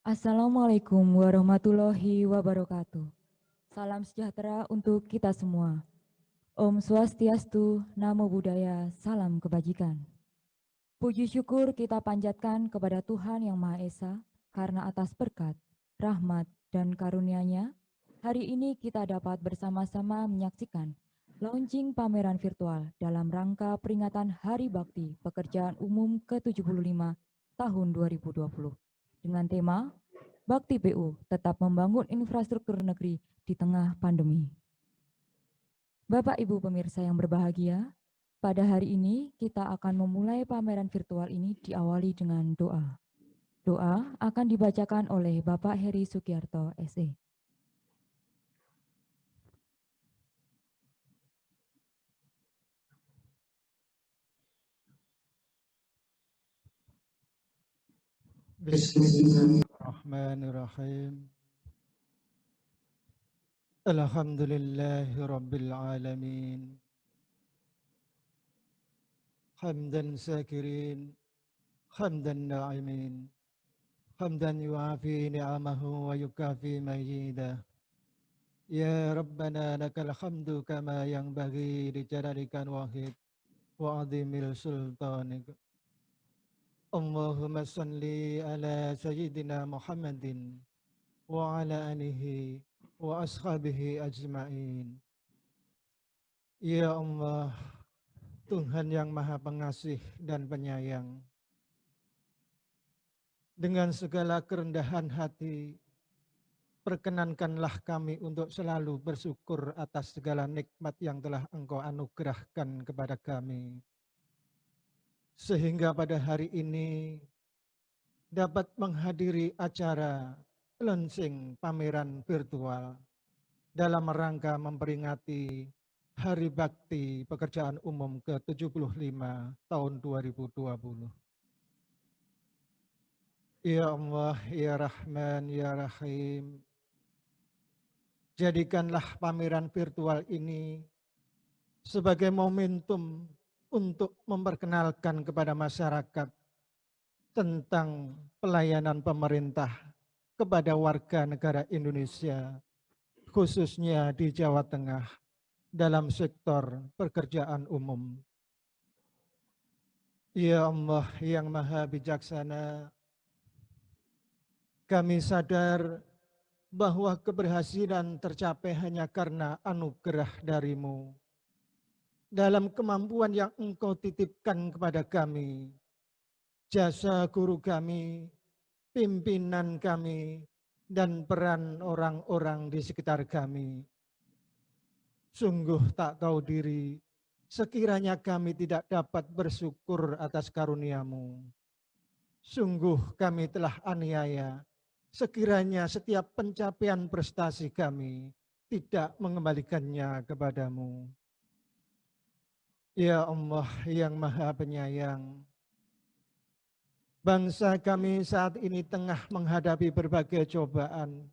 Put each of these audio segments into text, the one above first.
Assalamualaikum warahmatullahi wabarakatuh. Salam sejahtera untuk kita semua. Om Swastiastu, Namo Buddhaya, salam kebajikan. Puji syukur kita panjatkan kepada Tuhan Yang Maha Esa karena atas berkat, rahmat, dan karunia-Nya, hari ini kita dapat bersama-sama menyaksikan launching pameran virtual dalam rangka peringatan Hari Bakti Pekerjaan Umum ke-75 tahun 2020 dengan tema Bakti PU tetap membangun infrastruktur negeri di tengah pandemi. Bapak Ibu pemirsa yang berbahagia, pada hari ini kita akan memulai pameran virtual ini diawali dengan doa. Doa akan dibacakan oleh Bapak Heri Sugiarto, SE. Bismillahirrahmanirrahim. Alhamdulillahi Rabbil Alamin. Hamdan sakirin, hamdan na'imin, hamdan yuafi ni'amahu wa yukafi majidah. Ya Rabbana lakal hamdu kama yang bagi di jalalikan wahid wa azimil sultanik. Allahumma salli ala sayyidina Muhammadin wa ala alihi wa ashabihi ajma'in. Ya Allah, Tuhan yang Maha Pengasih dan Penyayang, dengan segala kerendahan hati, perkenankanlah kami untuk selalu bersyukur atas segala nikmat yang telah Engkau anugerahkan kepada kami. Sehingga pada hari ini dapat menghadiri acara launching pameran virtual dalam rangka memperingati Hari Bakti Pekerjaan Umum ke-75 tahun 2020. Ya Allah, Ya Rahman, Ya Rahim, jadikanlah pameran virtual ini sebagai momentum untuk memperkenalkan kepada masyarakat tentang pelayanan pemerintah kepada warga negara Indonesia, khususnya di Jawa Tengah dalam sektor pekerjaan umum. Ya Allah yang Maha Bijaksana, kami sadar bahwa keberhasilan tercapai hanya karena anugerah dari-Mu. Dalam kemampuan yang Engkau titipkan kepada kami, jasa guru kami, pimpinan kami, dan peran orang-orang di sekitar kami. Sungguh tak tahu diri, sekiranya kami tidak dapat bersyukur atas karunia-Mu. Sungguh kami telah aniaya, sekiranya setiap pencapaian prestasi kami tidak mengembalikannya kepadamu. Ya Allah yang Maha Penyayang, bangsa kami saat ini tengah menghadapi berbagai cobaan.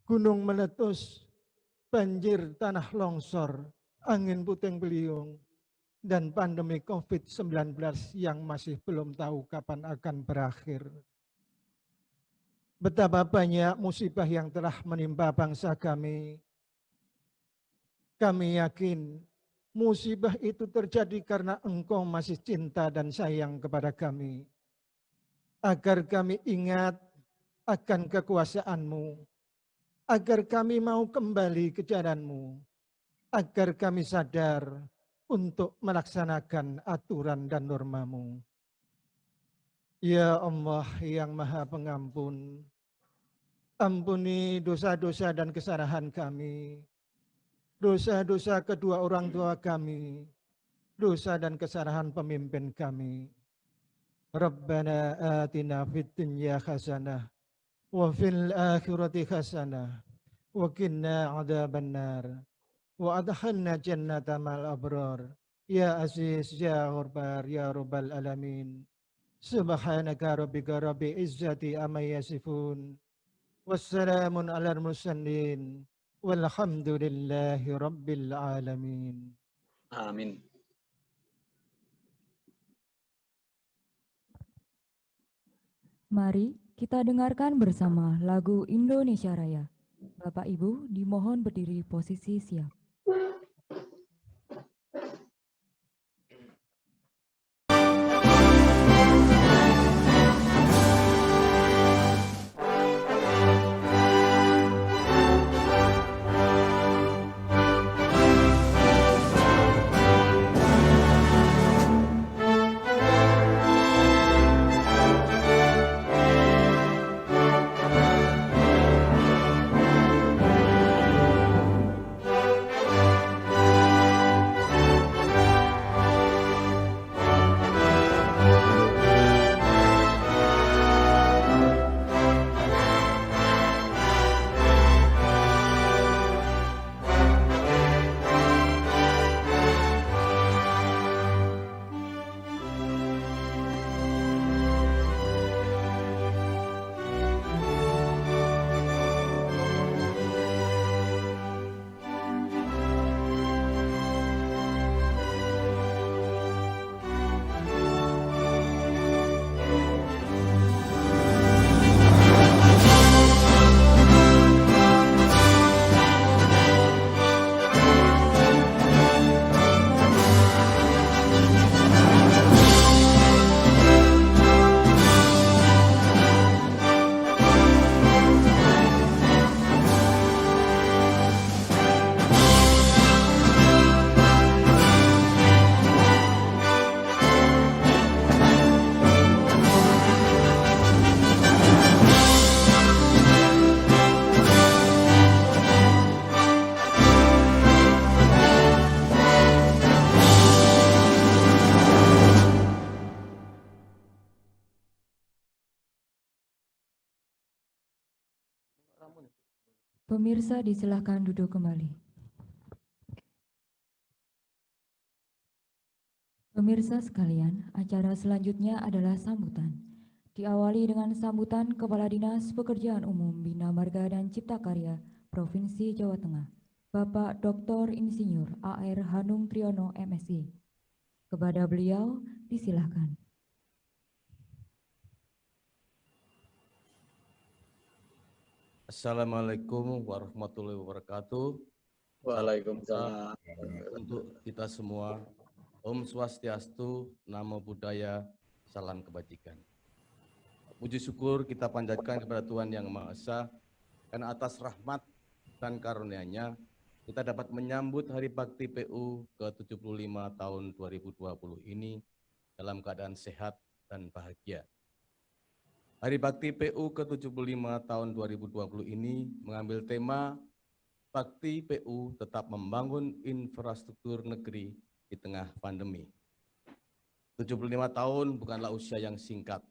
Gunung meletus, banjir tanah longsor, angin puting beliung, dan pandemi COVID-19 yang masih belum tahu kapan akan berakhir. Betapa banyak musibah yang telah menimpa bangsa kami. Kami yakin musibah itu terjadi karena Engkau masih cinta dan sayang kepada kami. Agar kami ingat akan kekuasaan-Mu, agar kami mau kembali ke jalan-Mu, agar kami sadar untuk melaksanakan aturan dan norma-Mu. Ya Allah yang Maha Pengampun, ampuni dosa-dosa dan kesalahan kami, dosa-dosa kedua orang tua kami, dosa dan kesalahan pemimpin kami. Rabbana atina fid dunya hasanah wa fil akhirati hasanah wa qina adzabannar wa adkhilna jannata ma'al abrar. Ya Aziz, Ya Ghaffar, Ya Rabbal Alamin. Subhanaka rabbika rabbil izzati amma yasifun. Wassalamun alal mursalin. Walhamdulillahi rabbil alamin. Amin. Mari Kita dengarkan bersama lagu Indonesia Raya. Bapak Ibu dimohon berdiri posisi siap. Pemirsa disilahkan duduk kembali. Pemirsa sekalian, acara selanjutnya adalah sambutan. Diawali dengan sambutan Kepala Dinas Pekerjaan Umum, Bina Marga dan Cipta Karya Provinsi Jawa Tengah, Bapak Dr. Insinyur A.R. Hanung Triyono, MSI. Kepada beliau, disilahkan. Assalamualaikum warahmatullahi wabarakatuh. Waalaikumsalam. Untuk kita semua, Om Swastiastu, Namo Buddhaya, salam kebajikan. Puji syukur kita panjatkan kepada Tuhan Yang Maha Esa, karena atas rahmat dan karunia-Nya kita dapat menyambut Hari Bakti PU ke-75 tahun 2020 ini dalam keadaan sehat dan bahagia. Hari Bakti PU ke-75 tahun 2020 ini mengambil tema Bakti PU tetap membangun infrastruktur negeri di tengah pandemi. 75 tahun bukanlah usia yang singkat.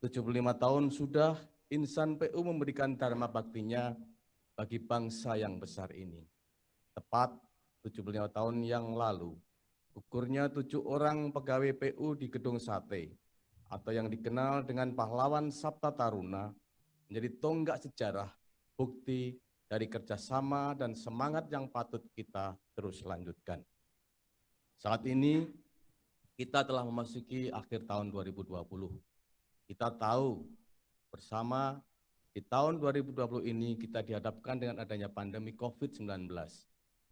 75 tahun sudah insan PU memberikan dharma baktinya bagi bangsa yang besar ini. Tepat 75 tahun yang lalu, ukurnya 7 orang pegawai PU di Gedung Sate, atau yang dikenal dengan pahlawan Sabta Taruna, menjadi tonggak sejarah, bukti dari kerjasama dan semangat yang patut kita terus lanjutkan. Saat ini, kita telah memasuki akhir tahun 2020. Kita tahu bersama di tahun 2020 ini kita dihadapkan dengan adanya pandemi COVID-19,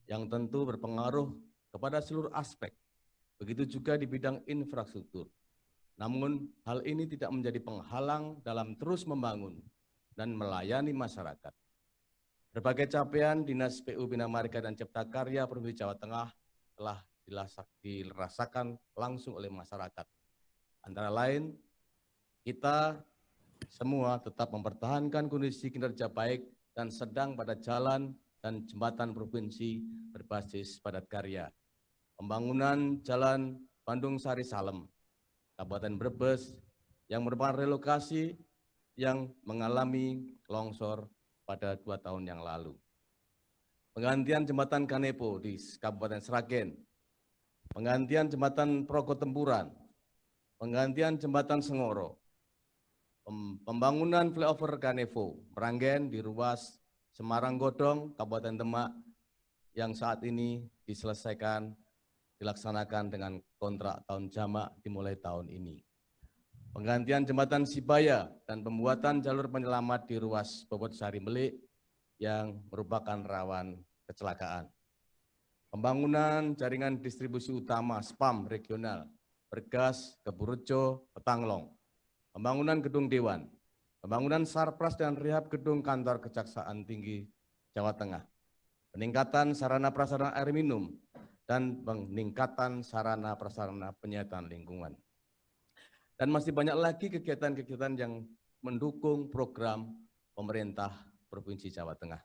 yang tentu berpengaruh kepada seluruh aspek, begitu juga di bidang infrastruktur. Namun, hal ini tidak menjadi penghalang dalam terus membangun dan melayani masyarakat. Berbagai capaian Dinas PU Bina Marga dan Cipta Karya Provinsi Jawa Tengah telah dirasakan langsung oleh masyarakat. Antara lain, kita semua tetap mempertahankan kondisi kinerja baik dan sedang pada jalan dan jembatan provinsi berbasis padat karya. Pembangunan Jalan Bandung Sari Salem, Kabupaten Brebes, yang merupakan relokasi yang mengalami longsor pada 2 tahun yang lalu. Penggantian jembatan Kanepo di Kabupaten Sragen, penggantian jembatan Progotempuran, penggantian jembatan Sengoro, pembangunan flyover Kanepo, Meranggen di ruas Semarang Godong, Kabupaten Demak, yang saat ini dilaksanakan dengan kontrak tahun jamak dimulai tahun ini. penggantian jembatan Sibaya dan pembuatan jalur penyelamat di ruas Bobot Sari Melik yang merupakan rawan kecelakaan. Pembangunan jaringan distribusi utama SPAM regional, Bergas, Keburejo, Petanglong, pembangunan gedung Dewan, pembangunan sarpras dan rehab gedung kantor Kejaksaan Tinggi Jawa Tengah, peningkatan sarana prasarana air minum, dan peningkatan sarana prasarana penyihatan lingkungan. Dan masih banyak lagi kegiatan-kegiatan yang mendukung program pemerintah Provinsi Jawa Tengah.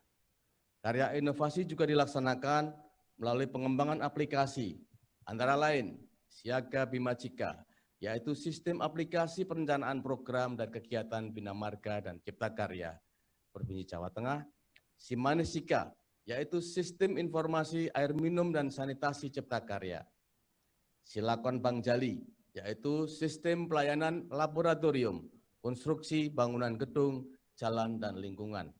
Karya inovasi juga dilaksanakan melalui pengembangan aplikasi, antara lain Siaga Bima Cika, yaitu sistem aplikasi perencanaan program dan kegiatan Bina Marga dan Cipta Karya Provinsi Jawa Tengah, Simanisika, yaitu sistem informasi air minum dan sanitasi Cipta Karya, Silakon Bank Jali, yaitu sistem pelayanan laboratorium, konstruksi bangunan gedung, jalan, dan lingkungan.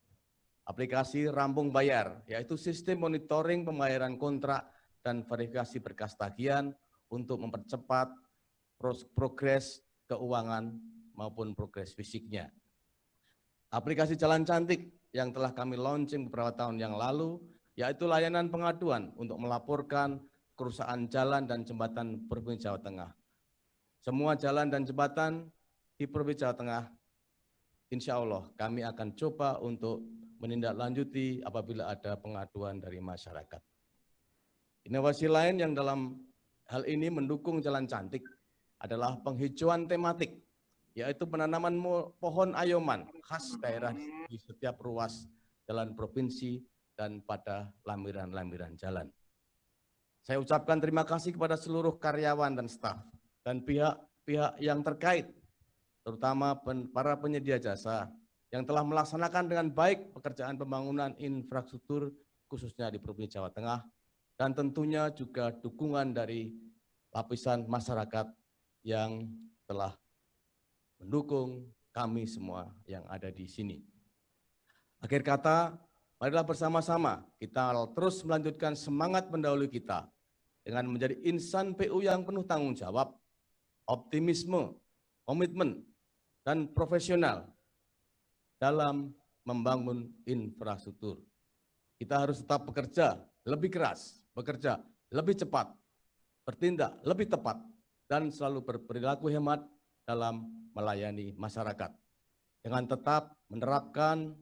Aplikasi Rampung Bayar, yaitu sistem monitoring pembayaran kontrak dan verifikasi berkas tagihan untuk mempercepat progres keuangan maupun progres fisiknya. Aplikasi Jalan Cantik yang telah kami launching beberapa tahun yang lalu, yaitu layanan pengaduan untuk melaporkan kerusakan jalan dan jembatan Provinsi Jawa Tengah. Semua jalan dan jembatan di Provinsi Jawa Tengah, insya Allah kami akan coba untuk menindaklanjuti apabila ada pengaduan dari masyarakat. Inovasi lain yang dalam hal ini mendukung Jalan Cantik adalah penghijauan tematik, yaitu penanaman pohon ayoman khas daerah di setiap ruas jalan provinsi dan pada lampiran-lampiran jalan. Saya ucapkan terima kasih kepada seluruh karyawan dan staf dan pihak-pihak yang terkait, terutama para penyedia jasa yang telah melaksanakan dengan baik pekerjaan pembangunan infrastruktur khususnya di Provinsi Jawa Tengah, dan tentunya juga dukungan dari lapisan masyarakat yang telah mendukung kami semua yang ada di sini. Akhir kata, marilah bersama-sama kita terus melanjutkan semangat pendahulu kita dengan menjadi insan PU yang penuh tanggung jawab, optimisme, komitmen, dan profesional dalam membangun infrastruktur. Kita harus tetap bekerja lebih keras, bekerja lebih cepat, bertindak lebih tepat, dan selalu berperilaku hemat dalam melayani masyarakat. Dengan tetap menerapkan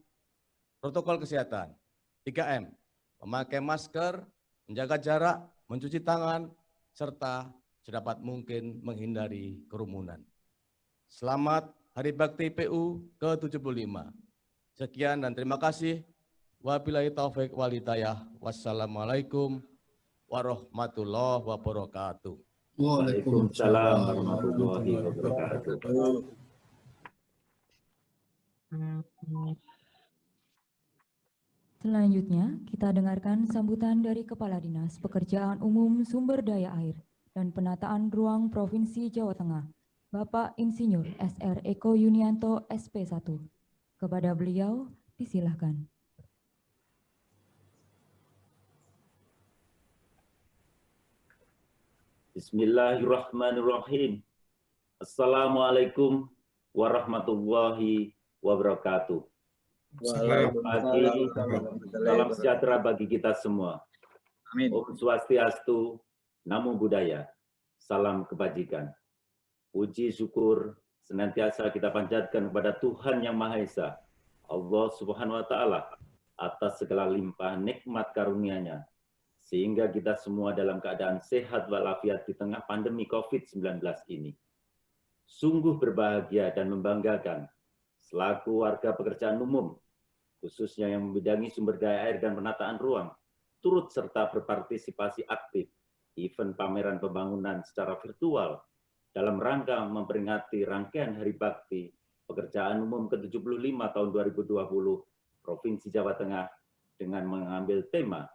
protokol kesehatan, 3M, memakai masker, menjaga jarak, mencuci tangan, serta sedapat mungkin menghindari kerumunan. Selamat Hari Bakti PU ke-75. Sekian dan terima kasih. Wabillahi taufik wal hidayah. Wassalamualaikum warahmatullahi wabarakatuh. Waalaikumsalam warahmatullahi wabarakatuh. Selanjutnya, kita dengarkan sambutan dari Kepala Dinas Pekerjaan Umum Sumber Daya Air dan Penataan Ruang Provinsi Jawa Tengah, Bapak Insinyur SR Eko Yunianto, SP1. Kepada beliau, disilahkan. Bismillahirrahmanirrahim. Assalamualaikum warahmatullahi wabarakatuh. Selamat pagi, salam sejahtera bagi kita semua. Amin. Om Swastiastu, Namo Buddhaya, salam kebajikan. Puji syukur senantiasa kita panjatkan kepada Tuhan Yang Maha Esa, Allah Subhanahu wa Ta'ala, atas segala limpah nikmat karunia-Nya, sehingga kita semua dalam keadaan sehat walafiat di tengah pandemi COVID-19 ini. Sungguh berbahagia dan membanggakan selaku warga pekerjaan umum, khususnya yang membidangi sumber daya air dan penataan ruang, turut serta berpartisipasi aktif event pameran pembangunan secara virtual dalam rangka memperingati rangkaian Hari Bakti Pekerjaan Umum ke-75 tahun 2020 Provinsi Jawa Tengah dengan mengambil tema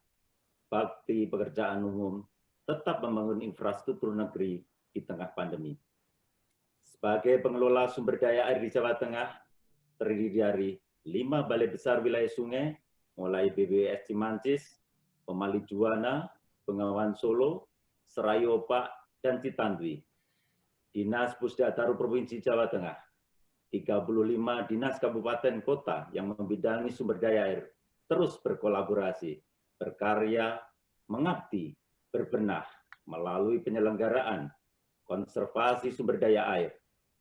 Bakti Pekerjaan Umum tetap membangun infrastruktur negeri di tengah pandemi. Sebagai pengelola sumber daya air di Jawa Tengah, terdiri dari 5 balai besar wilayah sungai, mulai BBWS Cimancis, Pemali Juwana, Bengawan Solo, Serayu Opak, dan Citandui. Dinas Pusdataru Provinsi Jawa Tengah, 35 dinas kabupaten kota yang membidangi sumber daya air terus berkolaborasi, berkarya, mengabdi, berbenah melalui penyelenggaraan konservasi sumber daya air,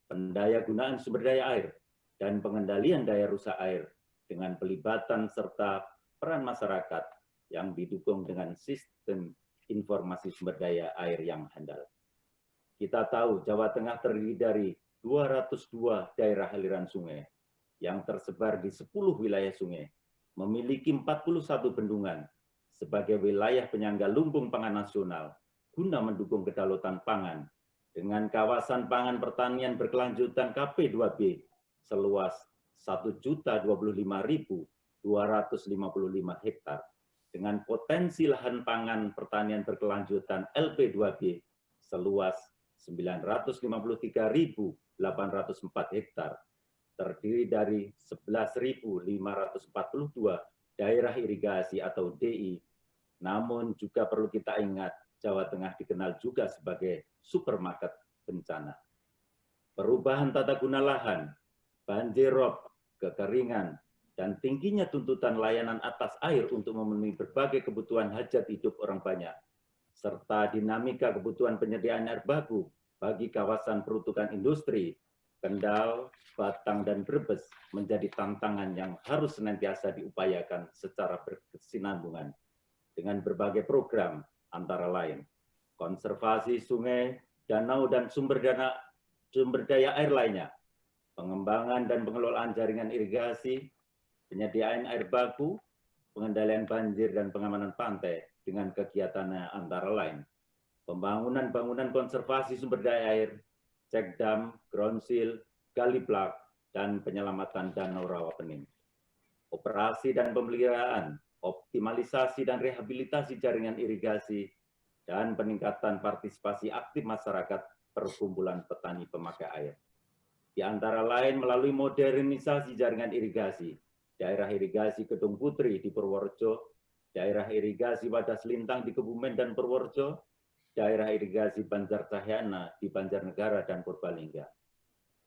pendayagunaan sumber daya air, dan pengendalian daya rusak air dengan pelibatan serta peran masyarakat yang didukung dengan sistem informasi sumber daya air yang handal. Kita tahu Jawa Tengah terdiri dari 202 daerah aliran sungai yang tersebar di 10 wilayah sungai, memiliki 41 bendungan sebagai wilayah penyangga lumbung pangan nasional guna mendukung kedaulatan pangan dengan kawasan pangan pertanian berkelanjutan KP2B seluas 1.025.255 hektar dengan potensi lahan pangan pertanian berkelanjutan LP2B seluas 953.804 hektar, terdiri dari 11.542 daerah irigasi atau DI. Namun juga perlu kita ingat, Jawa Tengah dikenal juga sebagai supermarket bencana. Perubahan tata guna lahan, banjir rob, kekeringan, dan tingginya tuntutan layanan atas air untuk memenuhi berbagai kebutuhan hajat hidup orang banyak, serta dinamika kebutuhan penyediaan air baku bagi kawasan peruntukan industri, Kendal, Batang, dan Brebes menjadi tantangan yang harus senantiasa diupayakan secara berkesinambungan dengan berbagai program, antara lain konservasi sungai, danau, dan sumber daya air lainnya, pengembangan dan pengelolaan jaringan irigasi, penyediaan air baku, pengendalian banjir, dan pengamanan pantai dengan kegiatannya antara lain pembangunan bangunan konservasi sumber daya air, cek dam, ground seal, gali plak, dan penyelamatan danau rawa pening. Operasi dan pemeliharaan, optimalisasi dan rehabilitasi jaringan irigasi, dan peningkatan partisipasi aktif masyarakat perkumpulan petani pemakai air. Di antara lain melalui modernisasi jaringan irigasi, daerah irigasi Kedung Putri di Purworejo, daerah irigasi Wadas Lintang di Kebumen dan Purworejo, daerah irigasi Banjar Cahyana di Banjarnegara dan Purbalingga.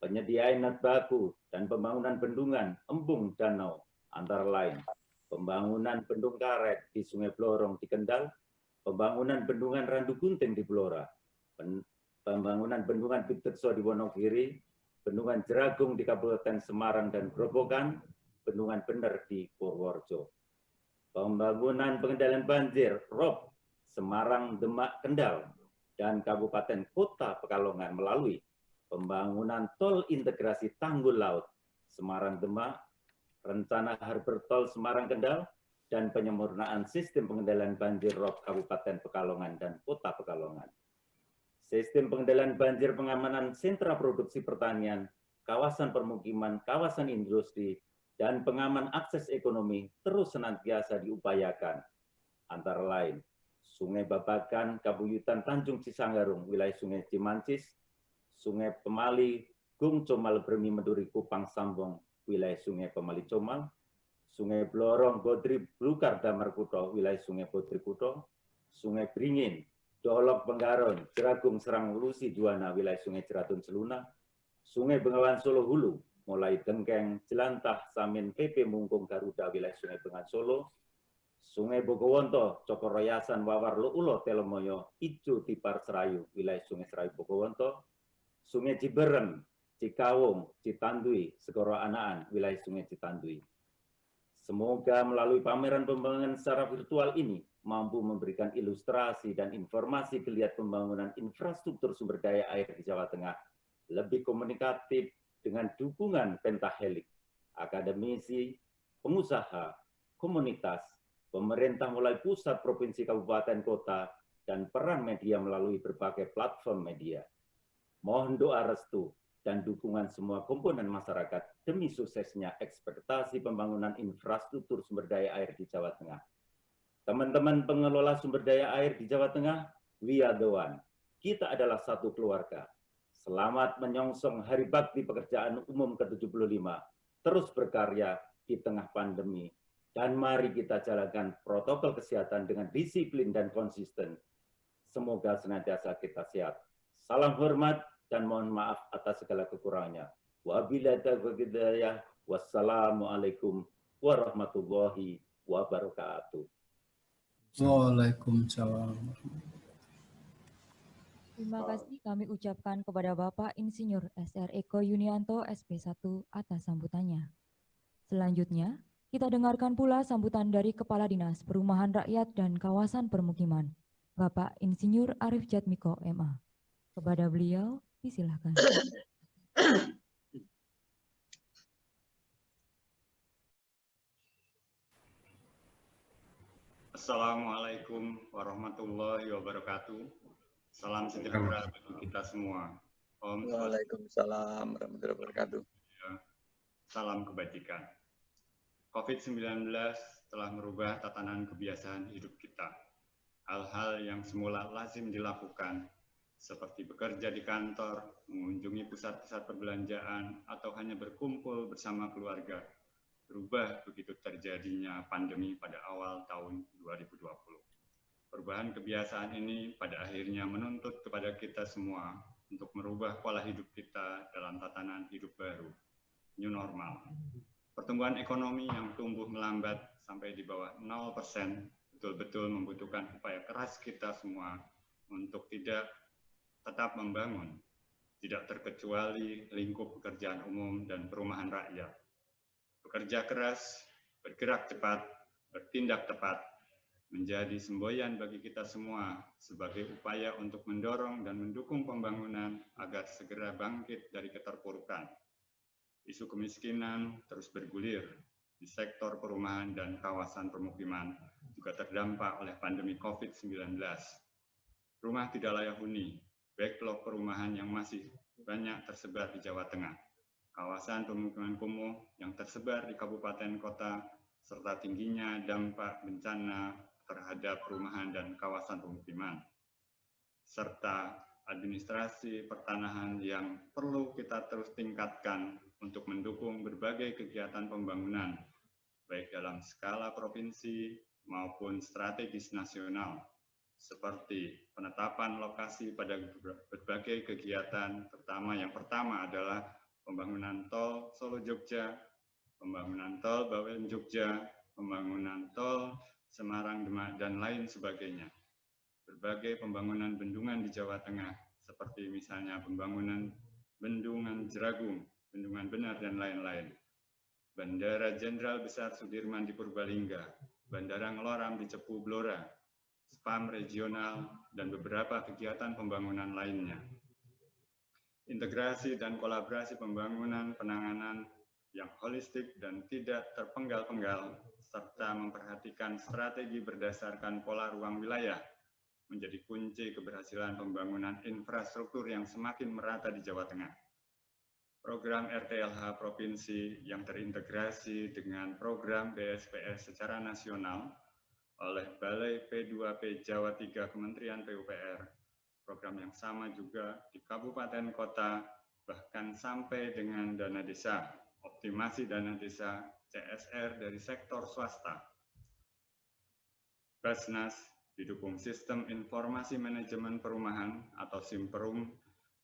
Penyediaan air baku dan pembangunan bendungan, embung, danau, antara lain pembangunan bendung karet di Sungai Blorong di Kendal, pembangunan bendungan Randu Gunting di Blora, pembangunan bendungan Pitekso di Wonogiri, bendungan Jeragung di Kabupaten Semarang dan Grobogan, bendungan Bener di Purworejo. Pembangunan pengendalian banjir, rob, Semarang, Demak, Kendal, dan Kabupaten Kota Pekalongan melalui pembangunan tol integrasi Tanggul Laut, Semarang, Demak, rencana Harbor Tol Semarang, Kendal, dan penyempurnaan sistem pengendalian banjir rob Kabupaten Pekalongan dan Kota Pekalongan. Sistem pengendalian banjir pengamanan sentra produksi pertanian, kawasan permukiman, kawasan industri, dan pengaman akses ekonomi terus senantiasa diupayakan, antara lain Sungai Babakan, Kabuyutan Tanjung Cisanggarung, wilayah Sungai Cimancis, Sungai Pemali, Gung Comal Bermi Meduri Kupang Sambong, wilayah Sungai Pemali Comal, Sungai Blorong Godri Blukar Damar Kuto, wilayah Sungai Bodri Kuto, Sungai Beringin, Dolok Benggaron, Jeragung Serang Lusi Juwana, wilayah Sungai Jeratun Seluna, Sungai Bengawan Solo Hulu, mulai Dengkeng, Jelantah, Samin, PP Mungkung Garuda, wilayah Sungai Bengawan Solo, Sungai Bogowonto, Cokoroyasan, Wawar, Luulo, Telomoyo, Ijo, Tipar, Serayu, wilayah Sungai Serayu, Bogowonto, Sungai Ciberem, Cikawung, Citandui, Segoro Anaan, wilayah Sungai Citandui. Semoga melalui pameran pembangunan secara virtual ini mampu memberikan ilustrasi dan informasi geliat pembangunan infrastruktur sumber daya air di Jawa Tengah lebih komunikatif dengan dukungan pentahelik, akademisi, pengusaha, komunitas, pemerintah mulai pusat, provinsi, kabupaten, kota, dan peran media melalui berbagai platform media. Mohon doa restu dan dukungan semua komponen masyarakat demi suksesnya ekspektasi pembangunan infrastruktur sumber daya air di Jawa Tengah. Teman-teman pengelola sumber daya air di Jawa Tengah, we are the one. Kita adalah satu keluarga. Selamat menyongsong Hari Bakti Pekerjaan Umum ke-75. Terus berkarya di tengah pandemi. Dan mari kita jalankan protokol kesehatan dengan disiplin dan konsisten. Semoga senantiasa kita sehat. Salam hormat dan mohon maaf atas segala kekurangannya. Wabillahi taufiq wal hidayah. Wassalamualaikum warahmatullahi wabarakatuh. Waalaikumsalam. Terima kasih kami ucapkan kepada Bapak Insinyur SR Eko Yunianto SP1 atas sambutannya. Selanjutnya, kita dengarkan pula sambutan dari Kepala Dinas Perumahan Rakyat dan Kawasan Permukiman, Bapak Insinyur Arif Jatmiko, MA. Kepada beliau, disilahkan. Assalamualaikum warahmatullahi wabarakatuh. Salam sejahtera bagi kita semua. Om Waalaikumsalam warahmatullahi wabarakatuh. Salam kebajikan. COVID-19 telah merubah tatanan kebiasaan hidup kita. Hal-hal yang semula lazim dilakukan, seperti bekerja di kantor, mengunjungi pusat-pusat perbelanjaan, atau hanya berkumpul bersama keluarga, berubah begitu terjadinya pandemi pada awal tahun 2020. Perubahan kebiasaan ini pada akhirnya menuntut kepada kita semua untuk merubah pola hidup kita dalam tatanan hidup baru, new normal. Pertumbuhan ekonomi yang tumbuh melambat sampai di bawah 0% betul-betul membutuhkan upaya keras kita semua untuk tetap membangun, tidak terkecuali lingkup pekerjaan umum dan perumahan rakyat. Bekerja keras, bergerak cepat, bertindak tepat, menjadi semboyan bagi kita semua sebagai upaya untuk mendorong dan mendukung pembangunan agar segera bangkit dari keterpurukan. Isu kemiskinan terus bergulir di sektor perumahan dan kawasan permukiman juga terdampak oleh pandemi COVID-19. Rumah tidak layak huni, backlog perumahan yang masih banyak tersebar di Jawa Tengah, kawasan pemukiman kumuh yang tersebar di kabupaten kota, serta tingginya dampak bencana terhadap perumahan dan kawasan pemukiman, serta administrasi pertanahan yang perlu kita terus tingkatkan untuk mendukung berbagai kegiatan pembangunan, baik dalam skala provinsi maupun strategis nasional, seperti penetapan lokasi pada berbagai kegiatan, yang pertama adalah pembangunan tol Solo-Jogja, pembangunan tol Bawen-Jogja, pembangunan tol Semarang-Demak, dan lain sebagainya. Berbagai pembangunan bendungan di Jawa Tengah, seperti misalnya pembangunan Bendungan Jeragung, Bendungan Bener, dan lain-lain. Bandara Jenderal Besar Sudirman di Purbalingga, Bandara Ngeloram di Cepu Blora, SPAM regional, dan beberapa kegiatan pembangunan lainnya. Integrasi dan kolaborasi pembangunan penanganan yang holistik dan tidak terpenggal-penggal, serta memperhatikan strategi berdasarkan pola ruang wilayah, menjadi kunci keberhasilan pembangunan infrastruktur yang semakin merata di Jawa Tengah. Program RTLH Provinsi yang terintegrasi dengan program BSPS secara nasional oleh Balai P2P Jawa 3 Kementerian PUPR, program yang sama juga di kabupaten kota, bahkan sampai dengan dana desa, optimasi dana desa CSR dari sektor swasta. Basnas didukung Sistem Informasi Manajemen Perumahan atau SIMPERUM,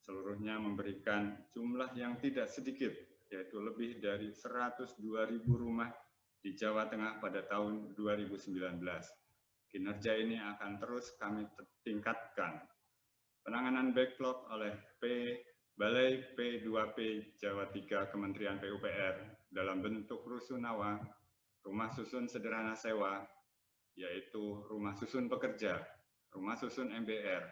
seluruhnya memberikan jumlah yang tidak sedikit, yaitu lebih dari 102.000 rumah di Jawa Tengah pada tahun 2019. Kinerja ini akan terus kami tingkatkan. Penanganan backlog oleh Balai P2P Jawa 3 Kementerian PUPR dalam bentuk rusunawa, rumah susun sederhana sewa, yaitu rumah susun pekerja, rumah susun MBR,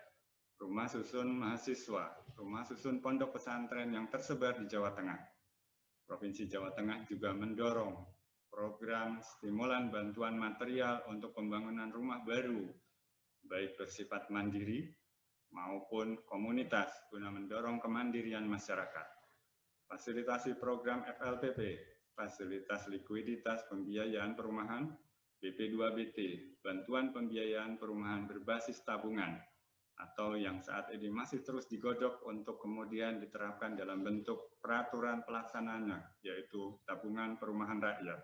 rumah susun mahasiswa, rumah susun pondok pesantren yang tersebar di Jawa Tengah. Provinsi Jawa Tengah juga mendorong program stimulan bantuan material untuk pembangunan rumah baru, baik bersifat mandiri maupun komunitas, guna mendorong kemandirian masyarakat. Fasilitasi program FLPP, Fasilitas Likuiditas Pembiayaan Perumahan, BP2BT, Bantuan Pembiayaan Perumahan Berbasis Tabungan, atau yang saat ini masih terus digodok untuk kemudian diterapkan dalam bentuk peraturan pelaksanaannya, yaitu tabungan perumahan rakyat,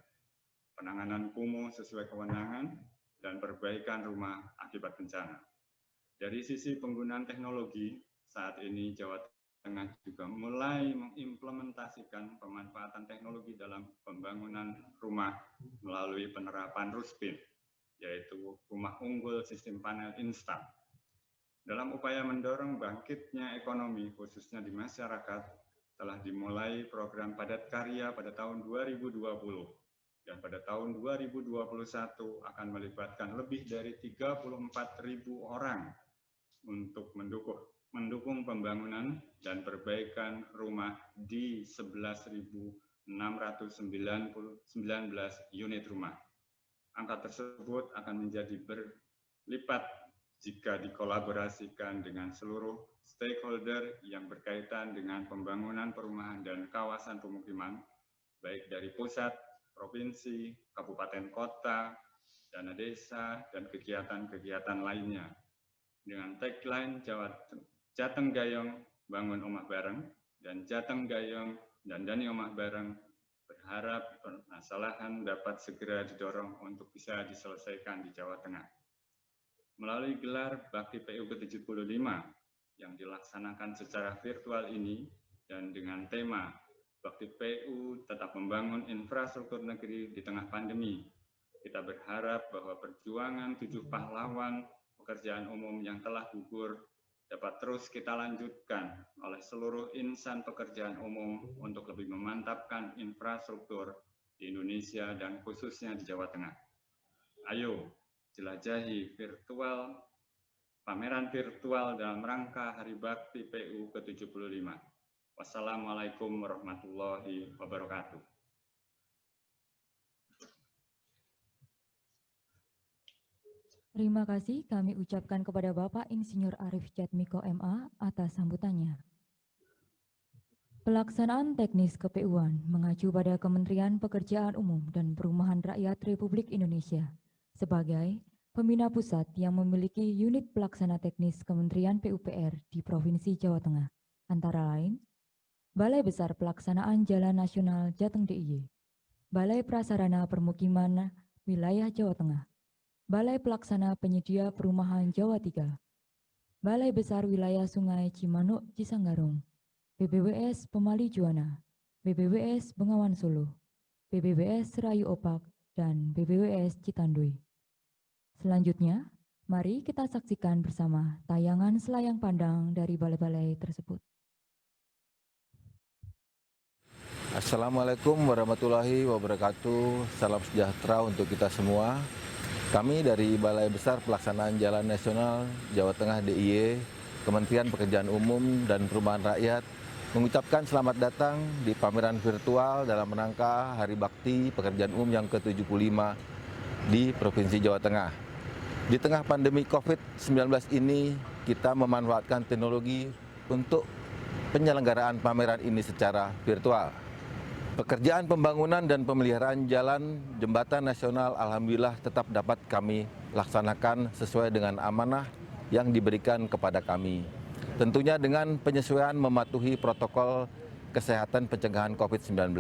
penanganan kumuh sesuai kewenangan, dan perbaikan rumah akibat bencana. Dari sisi penggunaan teknologi, saat ini Jawa Tengah juga mulai mengimplementasikan pemanfaatan teknologi dalam pembangunan rumah melalui penerapan RUSPIN, yaitu rumah unggul sistem panel instan. Dalam upaya mendorong bangkitnya ekonomi, khususnya di masyarakat, telah dimulai program padat karya pada tahun 2020 dan pada tahun 2021 akan melibatkan lebih dari 34.000 orang untuk mendukung pembangunan dan perbaikan rumah di 11.619 unit rumah. Angka tersebut akan menjadi berlipat jika dikolaborasikan dengan seluruh stakeholder yang berkaitan dengan pembangunan perumahan dan kawasan pemukiman, baik dari pusat, provinsi, kabupaten kota, dana desa, dan kegiatan-kegiatan lainnya. Dengan tagline Jateng Gayong Bangun Omah Bareng dan Jateng Gayong Dandani Omah Bareng, berharap permasalahan dapat segera didorong untuk bisa diselesaikan di Jawa Tengah. Melalui gelar Bakti PU ke-75 yang dilaksanakan secara virtual ini dan dengan tema Bakti PU tetap membangun infrastruktur negeri di tengah pandemi, kita berharap bahwa perjuangan 7 pahlawan pekerjaan umum yang telah gugur dapat terus kita lanjutkan oleh seluruh insan pekerjaan umum untuk lebih memantapkan infrastruktur di Indonesia dan khususnya di Jawa Tengah. Ayo, jelajahi pameran virtual dalam rangka Hari Bakti PU ke-75. Wassalamualaikum warahmatullahi wabarakatuh. Terima kasih kami ucapkan kepada Bapak Insinyur Arif Jatmiko MA atas sambutannya. Pelaksanaan teknis KPU-an mengacu pada Kementerian Pekerjaan Umum dan Perumahan Rakyat Republik Indonesia sebagai pembina pusat yang memiliki unit pelaksana teknis Kementerian PUPR di Provinsi Jawa Tengah, antara lain Balai Besar Pelaksanaan Jalan Nasional Jateng DIY, Balai Prasarana Permukiman Wilayah Jawa Tengah, Balai Pelaksana Penyedia Perumahan Jawa 3, Balai Besar Wilayah Sungai Cimanuk Cisanggarung, BBWS Pemali Juwana, BBWS Bengawan Solo, BBWS Rayu Opak, dan BBWS Citanduy. Selanjutnya, mari kita saksikan bersama tayangan selayang pandang dari balai-balai tersebut. Assalamualaikum warahmatullahi wabarakatuh. Salam sejahtera untuk kita semua. Kami dari Balai Besar Pelaksanaan Jalan Nasional Jawa Tengah DIY, Kementerian Pekerjaan Umum dan Perumahan Rakyat, mengucapkan selamat datang di pameran virtual dalam rangka Hari Bakti Pekerjaan Umum yang ke-75 di Provinsi Jawa Tengah. Di tengah pandemi COVID-19 ini, kita memanfaatkan teknologi untuk penyelenggaraan pameran ini secara virtual. Pekerjaan pembangunan dan pemeliharaan jalan jembatan nasional alhamdulillah tetap dapat kami laksanakan sesuai dengan amanah yang diberikan kepada kami. Tentunya dengan penyesuaian mematuhi protokol kesehatan pencegahan COVID-19.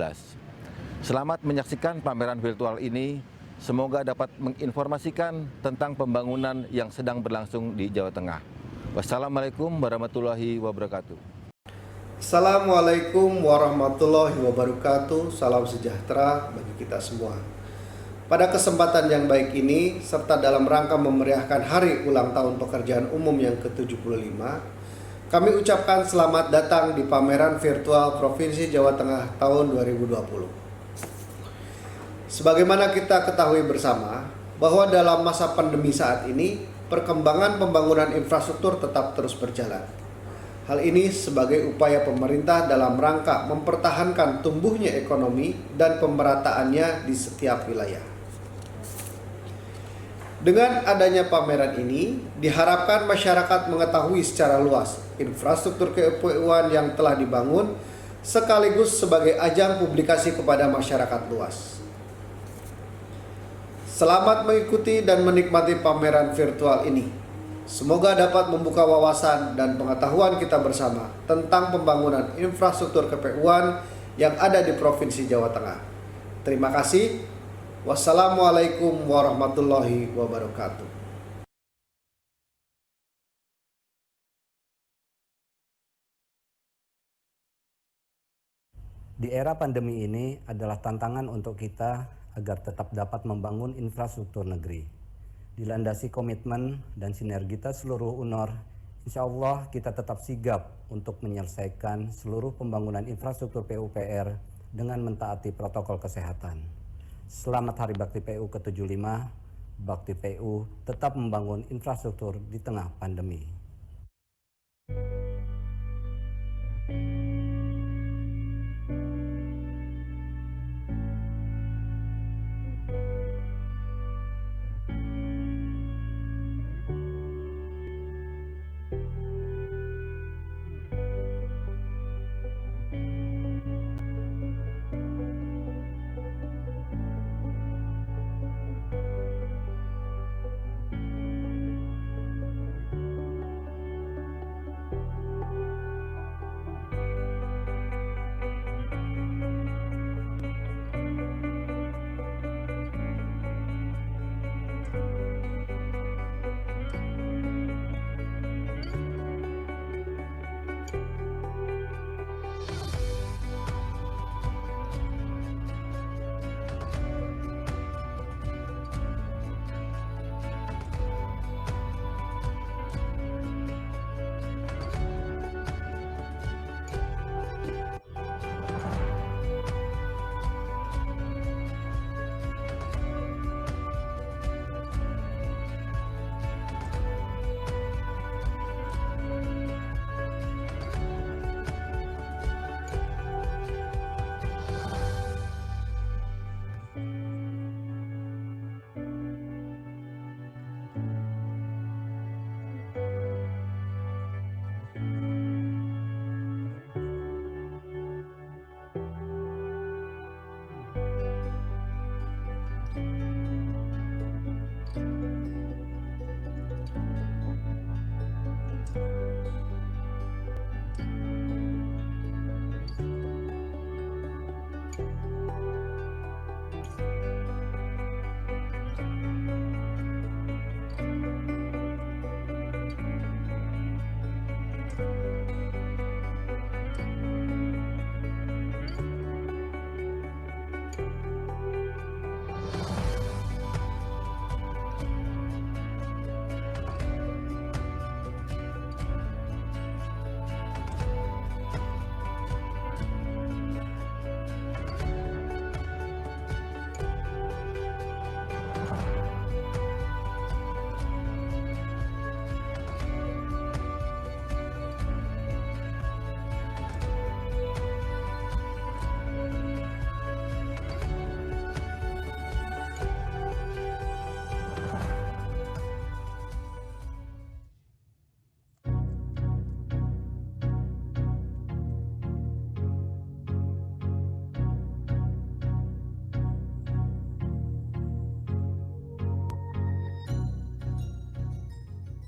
Selamat menyaksikan pameran virtual ini. Semoga dapat menginformasikan tentang pembangunan yang sedang berlangsung di Jawa Tengah. Wassalamualaikum warahmatullahi wabarakatuh. Assalamualaikum warahmatullahi wabarakatuh. Salam sejahtera bagi kita semua. Pada kesempatan yang baik ini, serta dalam rangka memeriahkan Hari Ulang Tahun Pekerjaan Umum yang ke-75, kami ucapkan selamat datang di pameran virtual Provinsi Jawa Tengah tahun 2020. Sebagaimana kita ketahui bersama, bahwa dalam masa pandemi saat ini, perkembangan pembangunan infrastruktur tetap terus berjalan. Hal ini sebagai upaya pemerintah dalam rangka mempertahankan tumbuhnya ekonomi dan pemerataannya di setiap wilayah. Dengan adanya pameran ini, diharapkan masyarakat mengetahui secara luas infrastruktur KPU-an yang telah dibangun, sekaligus sebagai ajang publikasi kepada masyarakat luas. Selamat mengikuti dan menikmati pameran virtual ini. Semoga dapat membuka wawasan dan pengetahuan kita bersama tentang pembangunan infrastruktur KPU-an yang ada di Provinsi Jawa Tengah. Terima kasih. Wassalamualaikum warahmatullahi wabarakatuh. Di era pandemi ini adalah tantangan untuk kita agar tetap dapat membangun infrastruktur negeri. Dilandasi komitmen dan sinergitas seluruh UNOR, insya Allah kita tetap sigap untuk menyelesaikan seluruh pembangunan infrastruktur PUPR dengan mentaati protokol kesehatan. Selamat Hari Bakti PU ke-75, Bakti PU tetap membangun infrastruktur di tengah pandemi.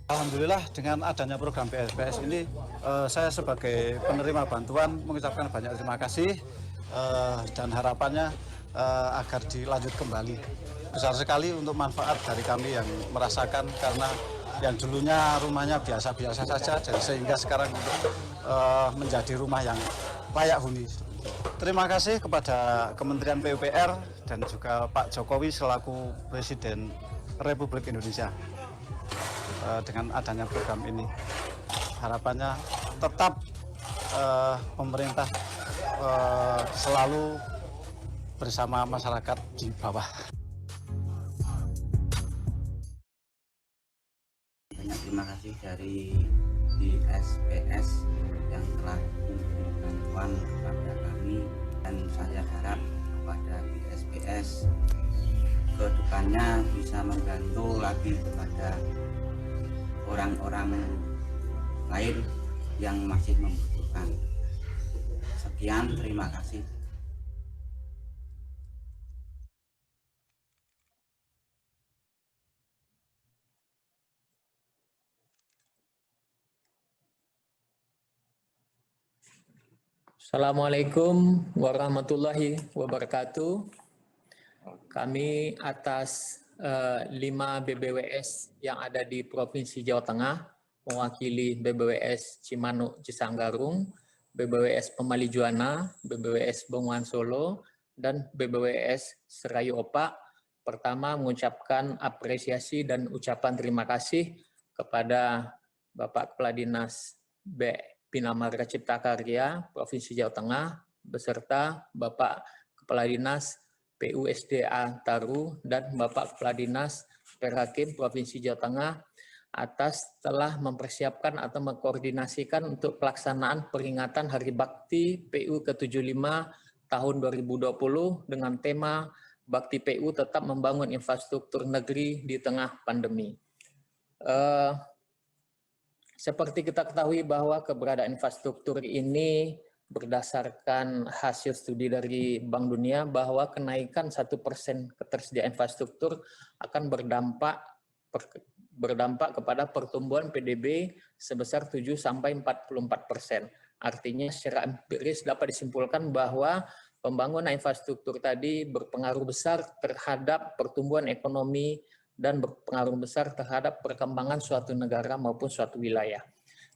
Alhamdulillah dengan adanya program PSPS ini saya sebagai penerima bantuan mengucapkan banyak terima kasih dan harapannya agar dilanjut kembali. Besar sekali untuk manfaat dari kami yang merasakan karena yang dulunya rumahnya biasa-biasa saja dan sehingga sekarang menjadi rumah yang layak huni. Terima kasih kepada Kementerian PUPR dan juga Pak Jokowi selaku Presiden Republik Indonesia. Dengan adanya program ini harapannya tetap pemerintah selalu bersama masyarakat di bawah. Banyak terima kasih dari DSPS yang telah memberi bantuan kepada kami dan saya harap kepada DSPS kedepannya bisa membantu lagi kepada orang-orang lain yang masih membutuhkan. Sekian, terima kasih. Assalamualaikum warahmatullahi wabarakatuh. Kami atas 5 BBWS yang ada di Provinsi Jawa Tengah, mewakili BBWS Cimanuk Cisanggarung, BBWS Pemali Juwana, BBWS Benguan Solo, dan BBWS Serayu Opak. Pertama, mengucapkan apresiasi dan ucapan terima kasih kepada Bapak Kepala Dinas Bina Marga Cipta Karya Provinsi Jawa Tengah beserta Bapak Kepala Dinas PUSDA Taru dan Bapak Kepala Dinas Perhakim Provinsi Jawa Tengah atas telah mempersiapkan atau mengkoordinasikan untuk pelaksanaan peringatan Hari Bakti PU ke-75 tahun 2020 dengan tema Bakti PU tetap membangun infrastruktur negeri di tengah pandemi. Seperti kita ketahui bahwa keberadaan infrastruktur ini berdasarkan hasil studi dari Bank Dunia bahwa kenaikan 1% ketersediaan infrastruktur akan berdampak kepada pertumbuhan PDB sebesar 7-44%. Artinya secara empiris dapat disimpulkan bahwa pembangunan infrastruktur tadi berpengaruh besar terhadap pertumbuhan ekonomi dan berpengaruh besar terhadap perkembangan suatu negara maupun suatu wilayah.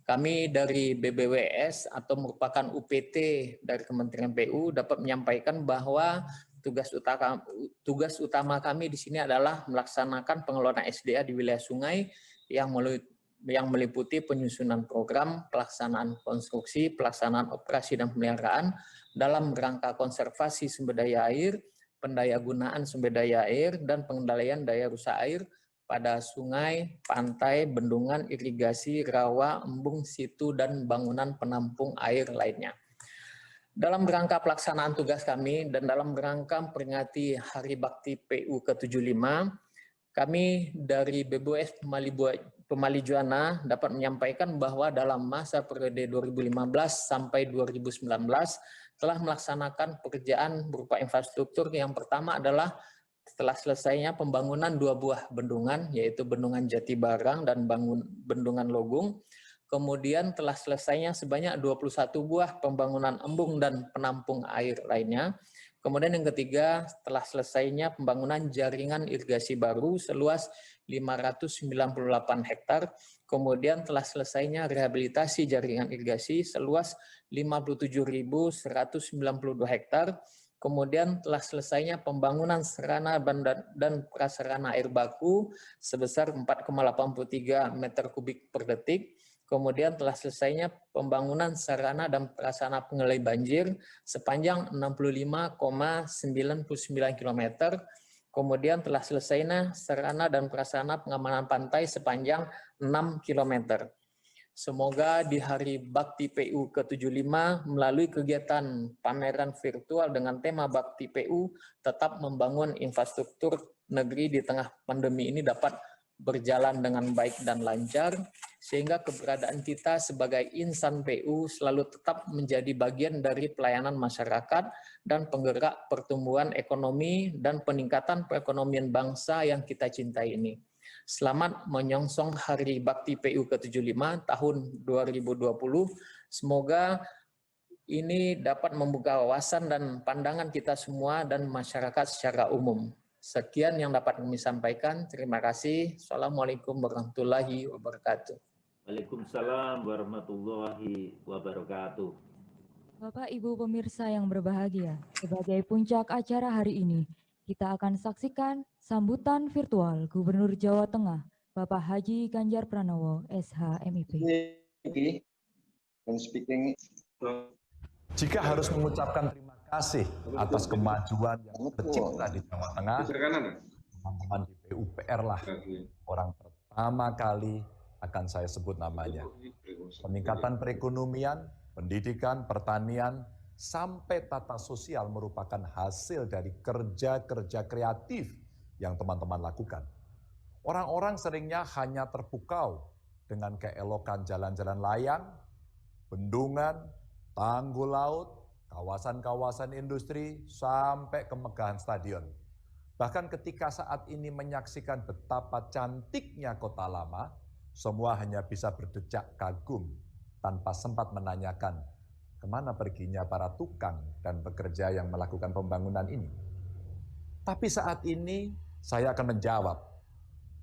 Kami dari BBWS atau merupakan UPT dari Kementerian PU dapat menyampaikan bahwa tugas utama kami di sini adalah melaksanakan pengelolaan SDA di wilayah sungai yang meliputi penyusunan program, pelaksanaan konstruksi, pelaksanaan operasi dan pemeliharaan dalam rangka konservasi sumber daya air, pendayagunaan sumber daya air, dan pengendalian daya rusak air pada sungai, pantai, bendungan, irigasi, rawa, embung, situ, dan bangunan penampung air lainnya. Dalam rangka pelaksanaan tugas kami dan dalam rangka memperingati Hari Bakti PU ke-75, kami dari BBWS Pemali Juwana dapat menyampaikan bahwa dalam masa periode 2015 sampai 2019 telah melaksanakan pekerjaan berupa infrastruktur. Yang pertama adalah setelah selesainya pembangunan 2 buah bendungan, yaitu Bendungan Jati Barang dan Bendungan Logung. Kemudian telah selesainya sebanyak 21 buah pembangunan embung dan penampung air lainnya. Kemudian yang ketiga, setelah selesainya pembangunan jaringan irigasi baru seluas 598 hektar. Kemudian telah selesainya rehabilitasi jaringan irigasi seluas 57.192 hektar. Kemudian telah selesainya pembangunan sarana dan prasarana air baku sebesar 4,83 meter kubik per detik. Kemudian telah selesainya pembangunan sarana dan prasarana pengendali banjir sepanjang 65,99 km. Kemudian telah selesainya sarana dan prasarana pengamanan pantai sepanjang 6 km. Semoga di Hari Bakti PU ke-75 melalui kegiatan pameran virtual dengan tema Bakti PU tetap membangun infrastruktur negeri di tengah pandemi ini dapat berjalan dengan baik dan lancar, sehingga keberadaan kita sebagai insan PU selalu tetap menjadi bagian dari pelayanan masyarakat dan penggerak pertumbuhan ekonomi dan peningkatan perekonomian bangsa yang kita cintai ini. Selamat menyongsong Hari Bakti PU ke-75 tahun 2020. Semoga ini dapat membuka wawasan dan pandangan kita semua dan masyarakat secara umum. Sekian yang dapat kami sampaikan. Terima kasih. Assalamualaikum warahmatullahi wabarakatuh. Waalaikumsalam warahmatullahi wabarakatuh. Bapak Ibu pemirsa yang berbahagia, sebagai puncak acara hari ini, kita akan saksikan sambutan virtual Gubernur Jawa Tengah, Bapak Haji Ganjar Pranowo, SH MIP. Jika harus mengucapkan terima kasih atas kemajuan yang tercipta di Jawa Tengah, teman-teman di PUPR lah orang pertama kali akan saya sebut namanya. Peningkatan perekonomian, pendidikan, pertanian, sampai tata sosial merupakan hasil dari kerja-kerja kreatif yang teman-teman lakukan. Orang-orang seringnya hanya terpukau dengan keelokan jalan-jalan layang, bendungan, tanggul laut, kawasan-kawasan industri, sampai kemegahan stadion. Bahkan ketika saat ini menyaksikan betapa cantiknya kota lama, semua hanya bisa berdecak kagum tanpa sempat menanyakan kemana perginya para tukang dan pekerja yang melakukan pembangunan ini. Tapi saat ini saya akan menjawab,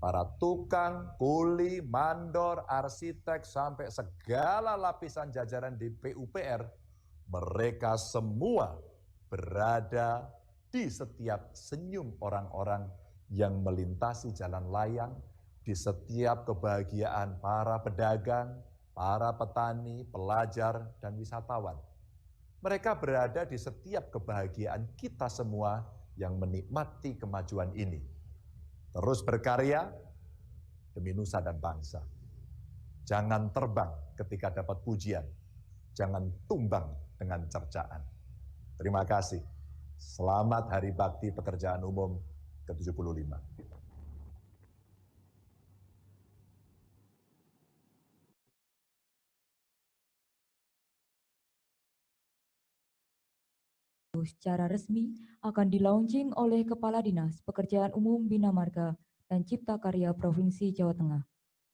para tukang, kuli, mandor, arsitek, sampai segala lapisan jajaran di PUPR Mereka semua berada di setiap senyum orang-orang yang melintasi jalan layang, di setiap kebahagiaan para pedagang, para petani, pelajar, dan wisatawan. Mereka berada di setiap kebahagiaan kita semua yang menikmati kemajuan ini. Terus berkarya demi nusa dan bangsa. Jangan terbang ketika dapat pujian, jangan tumbang dengan cercaan. Terima kasih. Selamat Hari Bakti Pekerjaan Umum ke-75. Secara resmi akan di-launching oleh Kepala Dinas Pekerjaan Umum Bina Marga dan Cipta Karya Provinsi Jawa Tengah.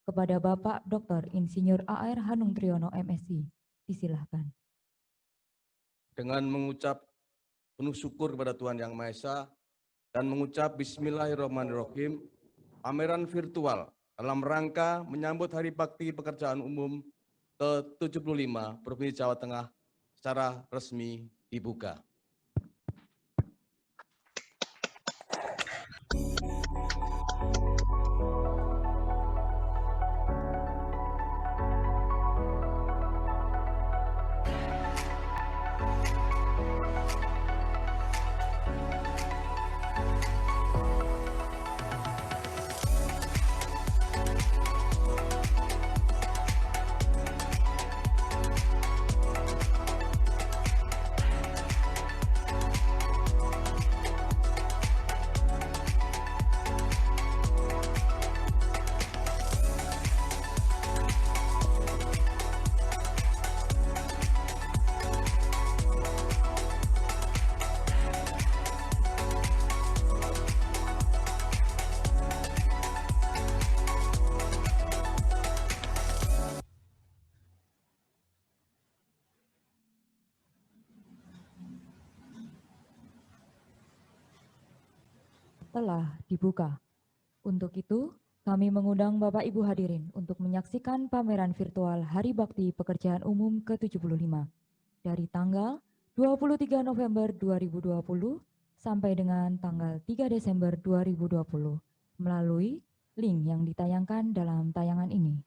Kepada Bapak Dr. Insinyur AR Hanung Triyono MSI, disilahkan. Dengan mengucap penuh syukur kepada Tuhan Yang Maha Esa dan mengucap Bismillahirrahmanirrahim, pameran virtual dalam rangka menyambut Hari Bakti Pekerjaan Umum ke-75 Provinsi Jawa Tengah secara resmi dibuka. Telah dibuka. Untuk itu, kami mengundang Bapak Ibu hadirin untuk menyaksikan pameran virtual Hari Bakti Pekerjaan Umum ke-75 dari tanggal 23 November 2020 sampai dengan tanggal 3 Desember 2020 melalui link yang ditayangkan dalam tayangan ini.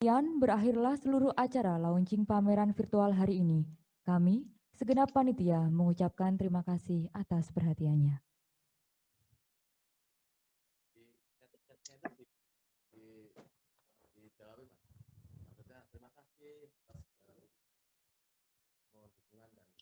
demikian berakhirlah seluruh acara launching pameran virtual hari ini. Kami, segenap panitia, mengucapkan terima kasih atas perhatiannya. Terima kasih atas dukungan dan